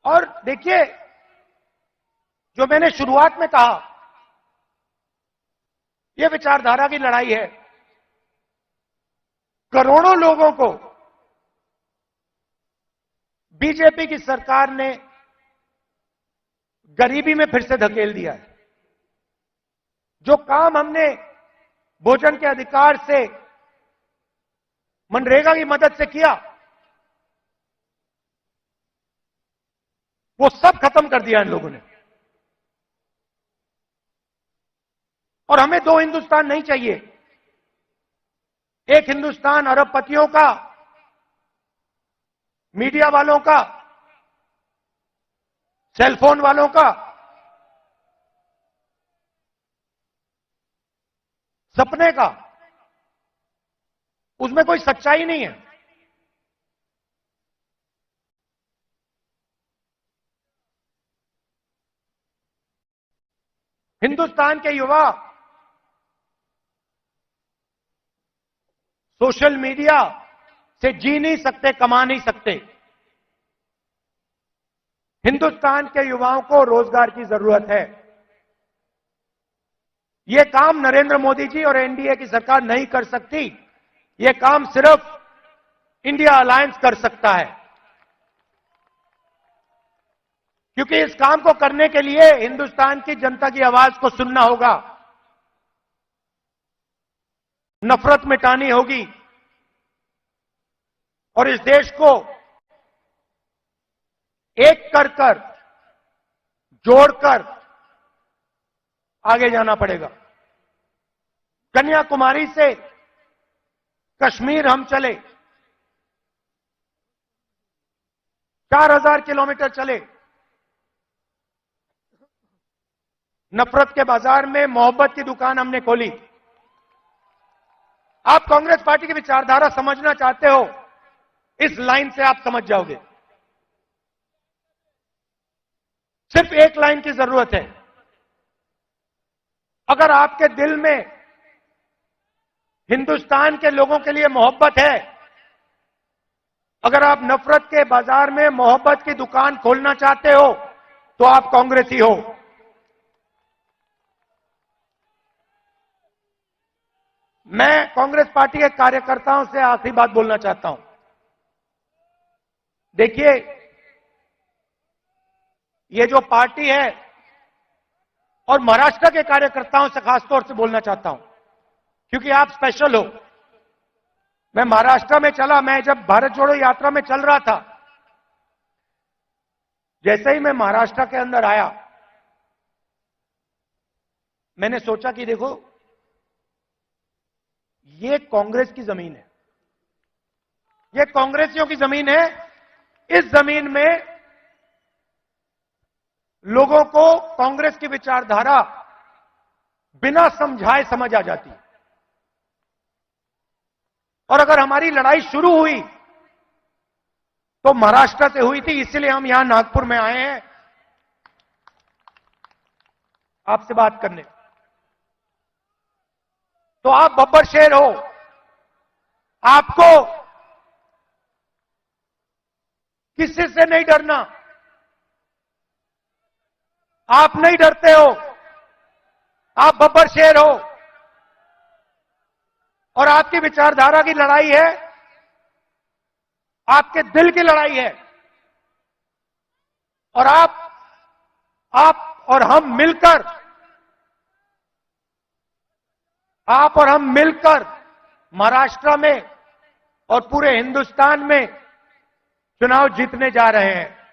और देखिए, जो मैंने शुरुआत में कहा, यह विचारधारा की लड़ाई है। करोड़ों लोगों को बीजेपी की सरकार ने गरीबी में फिर से धकेल दिया है। जो काम हमने भोजन के अधिकार से, मनरेगा की मदद से किया, वो सब खत्म कर दिया इन लोगों ने। और हमें दो हिंदुस्तान नहीं चाहिए। एक हिंदुस्तान अरबपतियों का, मीडिया वालों का, सेलफोन वालों का, सपने का, उसमें कोई सच्चाई नहीं है। हिंदुस्तान के युवा सोशल मीडिया से जी नहीं सकते, कमा नहीं सकते। हिंदुस्तान के युवाओं को रोजगार की जरूरत है। यह काम नरेंद्र मोदी जी और एनडीए की सरकार नहीं कर सकती। यह काम सिर्फ इंडिया अलायंस कर सकता है, क्योंकि इस काम को करने के लिए हिंदुस्तान की जनता की आवाज को सुनना होगा, नफरत मिटानी होगी और इस देश को एक कर जोड़कर आगे जाना पड़ेगा। कन्याकुमारी से कश्मीर हम चले, 4000 किलोमीटर चले, नफरत के बाजार में मोहब्बत की दुकान हमने खोली। आप कांग्रेस पार्टी की विचारधारा समझना चाहते हो, इस लाइन से आप समझ जाओगे। सिर्फ एक लाइन की जरूरत है। अगर आपके दिल में हिंदुस्तान के लोगों के लिए मोहब्बत है, अगर आप नफरत के बाजार में मोहब्बत की दुकान खोलना चाहते हो, तो आप कांग्रेसी हो। मैं कांग्रेस पार्टी के कार्यकर्ताओं से आखिरी बात बोलना चाहता हूं। देखिए, ये जो पार्टी है, और महाराष्ट्र के कार्यकर्ताओं से खासतौर से बोलना चाहता हूं, क्योंकि आप स्पेशल हो। मैं महाराष्ट्र में चला, मैं जब भारत जोड़ो यात्रा में चल रहा था, जैसे ही मैं महाराष्ट्र के अंदर आया, मैंने सोचा कि देखो, ये कांग्रेस की जमीन है, ये कांग्रेसियों की जमीन है। इस जमीन में लोगों को कांग्रेस की विचारधारा बिना समझाए समझ आ जाती है। और अगर हमारी लड़ाई शुरू हुई तो महाराष्ट्र से हुई थी, इसलिए हम यहां नागपुर में आए हैं आपसे बात करने। तो आप बब्बर शेर हो, आपको किसी से नहीं डरना। आप नहीं डरते हो, आप बब्बर शेर हो, और आपकी विचारधारा की लड़ाई है, आपके दिल की लड़ाई है। और आप और हम मिलकर, आप और हम मिलकर महाराष्ट्र में और पूरे हिंदुस्तान में चुनाव जीतने जा रहे हैं।